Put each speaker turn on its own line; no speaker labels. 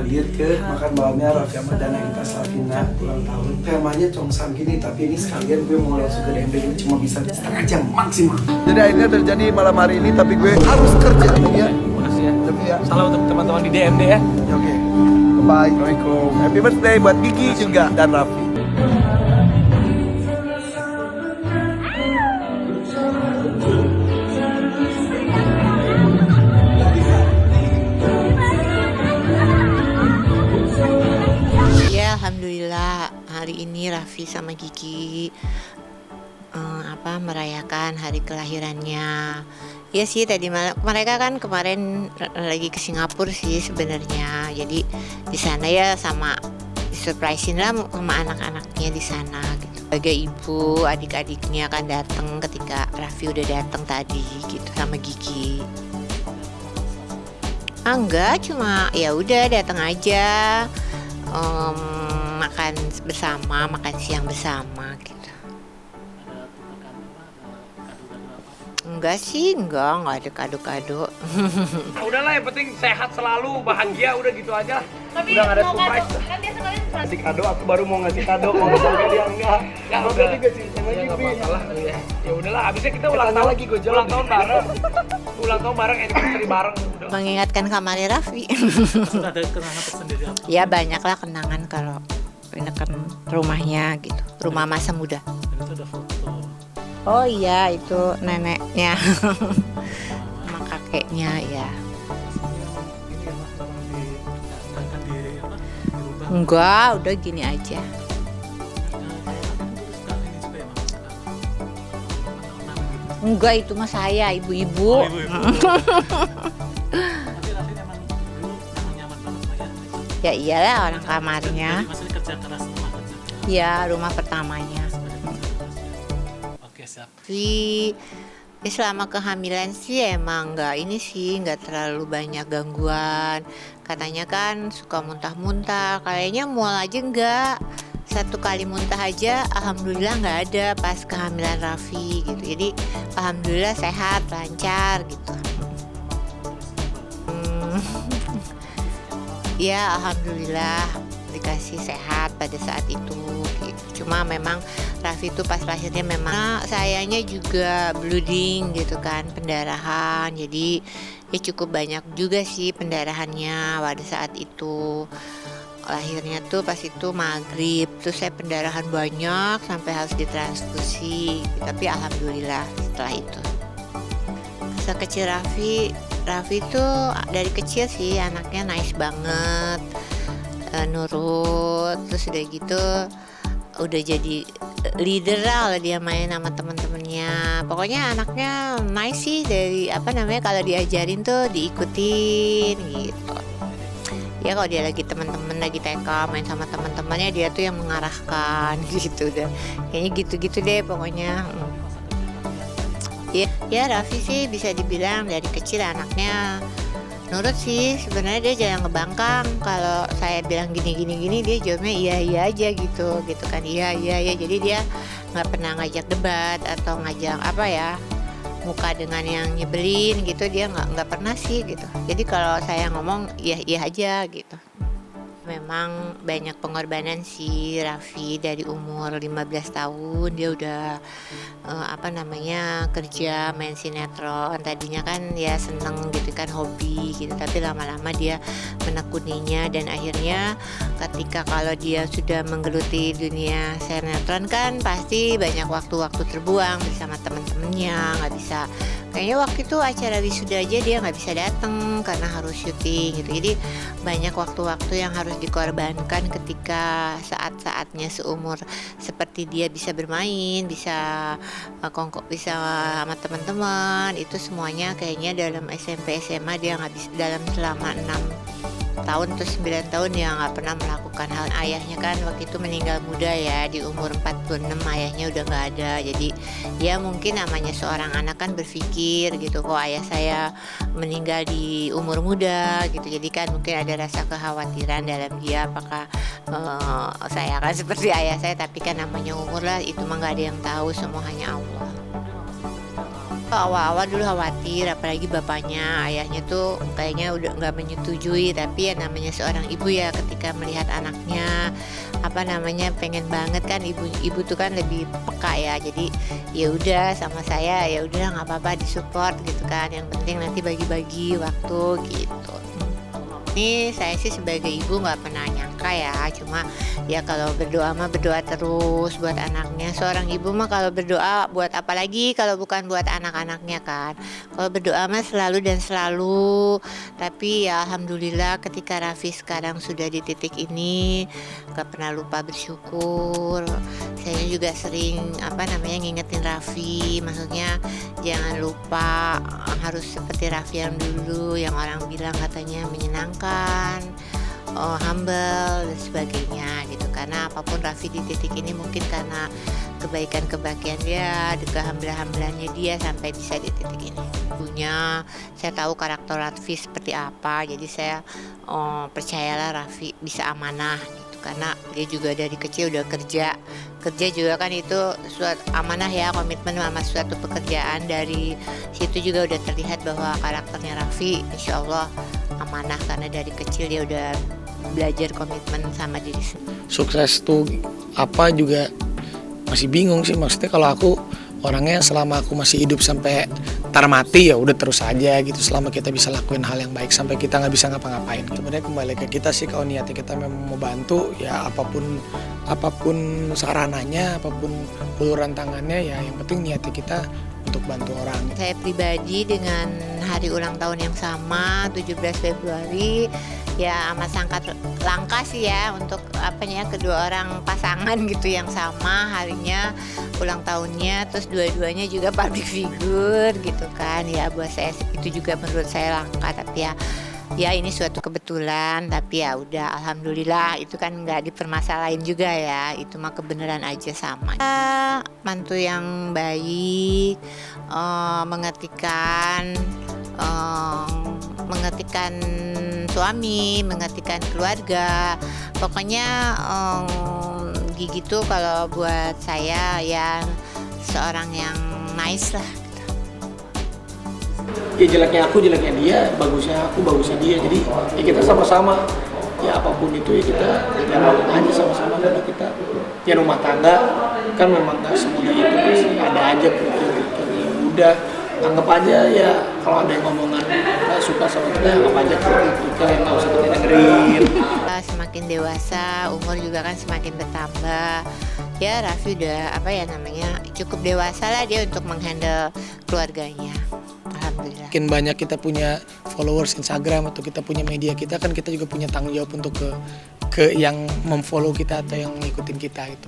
hadir ke makan malamnya Raffi Ahmad dan Nagita Slavina ulang tahun. Temanya Congsam gini, tapi ini sekalian gue mau langsung ke DMD dulu, cuma bisa setengah jam maksimal. Jadi akhirnya terjadi malam hari ini, tapi gue harus kerja ya.
Makasih ya.
Tapi ya.
Salam untuk teman-teman di DMD ya.
Oke. Bye. Assalamualaikum. Happy birthday buat Gigi juga dan Raffi.
Alhamdulillah hari ini Raffi sama Gigi merayakan hari kelahirannya. Ya sih tadi malam mereka kan kemarin lagi ke Singapura sih sebenarnya. Jadi di sana ya sama surprisein lah sama anak-anaknya di sana gitu. Sebagai ibu, adik-adiknya kan datang ketika Raffi udah datang tadi gitu sama Gigi. Enggak, cuma ya udah datang aja. Makan bersama, makan siang bersama gitu. Enggak sih, enggak ada kado-kado.
Udahlah yang penting sehat selalu, bahagia, udah gitu aja.
Tapi
udah gak ada
mau
surprise.
kado, kan biasa kalian
Ngasih kado, aku baru mau ngasih kado, mau sampai dia enggak. Ya udah juga sih, sama
Ya,
Gibi.
ya.
Ya udahlah, abisnya kita ulang tahun lagi, gue ulang tahun bareng. Ulang tahun bareng, anniversary bareng. Udah.
Mengingatkan kamarnya Raffi.
Sudah ada kenangan tersendiri apa?
Ya banyaklah kenangan kalau ini kan rumahnya gitu, rumah masa muda.
Itu ada foto.
Oh iya itu neneknya sama kakeknya ya. Enggak, udah gini aja. Enggak, itu mah saya, ibu-ibu. Ya iyalah orang kamarnya. Ya rumah pertamanya.
Oke, siap.
Tapi selama kehamilan sih emang nggak terlalu banyak gangguan. Katanya kan suka muntah-muntah, kayaknya mual aja enggak. Satu kali muntah aja, alhamdulillah nggak ada pas kehamilan Raffi gitu. Jadi alhamdulillah sehat, lancar gitu. Ya alhamdulillah dikasih sehat pada saat itu gitu. Cuma memang Raffi itu pas lahirnya memang sayanya juga bleeding gitu kan, pendarahan. Jadi ya cukup banyak juga sih pendarahannya pada saat itu. Lahirnya tuh pas itu maghrib, terus saya pendarahan banyak sampai harus ditransfusi. Tapi alhamdulillah setelah itu. Masa kecil Raffi tuh dari kecil sih anaknya nice banget, nurut, terus udah gitu udah jadi leader lah kalau dia main sama temen-temennya. Pokoknya anaknya nice sih, dari kalau diajarin tuh diikutin gitu. Ya kalau dia lagi teman-teman lagi TK main sama teman-temannya, dia tuh yang mengarahkan gitu deh. Kayaknya gitu-gitu deh pokoknya. Ya Raffi sih bisa dibilang dari kecil anaknya nurut sih. Sebenarnya dia jarang ngebangkang. Kalau saya bilang gini dia jawabnya iya aja gitu kan, iya. Jadi dia nggak pernah ngajak debat atau ngajak muka dengan yang nyebelin gitu, dia nggak pernah sih gitu. Jadi kalau saya ngomong iya aja gitu. Memang banyak pengorbanan sih Raffi. Dari umur 15 tahun dia udah kerja main sinetron. Tadinya kan ya seneng gitu kan, hobi gitu, tapi lama-lama dia menekuninya. Dan akhirnya ketika kalau dia sudah menggeluti dunia sinetron kan pasti banyak waktu-waktu terbuang bersama teman-temannya. Nggak bisa, kayaknya waktu itu acara wisuda aja dia nggak bisa datang karena harus syuting gitu. Jadi banyak waktu-waktu yang harus dikorbankan ketika saat-saatnya seumur seperti dia bisa bermain, bisa bisa sama teman-teman. Itu semuanya kayaknya dalam SMP SMA dia nggak bisa, dalam selama 6 tahun atau 9 tahun dia nggak pernah melakukan hal. Ayahnya kan waktu itu meninggal muda ya, di umur 46 ayahnya udah nggak ada. Jadi ya mungkin namanya seorang anak kan berpikir gitu, kok ayah saya meninggal di umur muda gitu. Jadi kan mungkin ada rasa kekhawatiran dalam dia, apakah saya akan seperti ayah saya. Tapi kan namanya umur lah, itu mah nggak ada yang tahu, semua hanya Allah. Awal-awal dulu khawatir, apalagi bapaknya, ayahnya tuh kayaknya udah nggak menyetujui. Tapi ya namanya seorang ibu ya, ketika melihat anaknya pengen banget kan, ibu tuh kan lebih peka ya. Jadi ya udah sama saya, ya udah nggak apa-apa, disupport gitu kan. Yang penting nanti bagi-bagi waktu gitu. Ini saya sih sebagai ibu nggak pernah nyangka ya, cuma ya kalau berdoa mah berdoa terus buat anaknya. Seorang ibu mah kalau berdoa buat apa lagi kalau bukan buat anak-anaknya kan. Kalau berdoa mah selalu dan selalu. Tapi ya alhamdulillah ketika Raffi sekarang sudah di titik ini, nggak pernah lupa bersyukur. Saya juga sering ngingetin Raffi, maksudnya jangan lupa harus seperti Raffi yang dulu, yang orang bilang katanya menyenangkan, humble dan sebagainya gitu. Karena apapun Raffi di titik ini mungkin karena kebaikan-kebaikan dia, kehambalannya dia sampai bisa di titik ini. Punya, saya tahu karakter Raffi seperti apa, jadi saya percayalah Raffi bisa amanah gitu. Karena dia juga dari kecil udah kerja juga kan, itu suatu amanah ya, komitmen sama suatu pekerjaan. Dari situ juga udah terlihat bahwa karakternya Raffi insya Allah amanah, karena dari kecil dia udah belajar komitmen sama diri sendiri.
Sukses tuh apa juga masih bingung sih, maksudnya kalau aku orangnya selama aku masih hidup sampai tar mati ya udah terus aja gitu, selama kita bisa lakuin hal yang baik sampai kita nggak bisa ngapa-ngapain. Sebenarnya kembali ke kita sih, kalau niatnya kita memang mau bantu ya apapun sarananya, apapun uluran tangannya, ya yang penting niatnya kita untuk bantu orang.
Saya pribadi dengan hari ulang tahun yang sama 17 Februari ya amat sangat langka sih ya untuk kedua orang pasangan gitu yang sama harinya ulang tahunnya, terus dua-duanya juga public figure gitu kan. Ya buat saya itu juga menurut saya langka, tapi ya ini suatu kebetulan. Tapi ya udah alhamdulillah, itu kan nggak dipermasalahin juga ya, itu mah kebenaran aja sama. Mantu yang baik, mengertikan suami, mengertikan keluarga, pokoknya Gigi tuh kalau buat saya ya seorang yang nice lah.
Ya jeleknya aku, jeleknya dia, bagusnya aku, bagusnya dia. Jadi ya kita sama-sama, ya apapun itu ya kita jalanin aja sama-sama. Karena kita ya rumah tangga kan memang gak semudah itu, pasti ada aja kritik-kritik. Udah anggap aja ya, kalau ada yang ngomongan gak suka sama kita, anggap aja kritik, yang gak usah kita dengerin.
Semakin dewasa, umur juga kan semakin bertambah. Ya Raffi udah cukup dewasa lah dia untuk menghandle keluarganya. Alhamdulillah.
Makin banyak kita punya followers Instagram atau kita punya media kita, kan kita juga punya tanggung jawab untuk ke yang memfollow kita atau yang ngikutin kita gitu.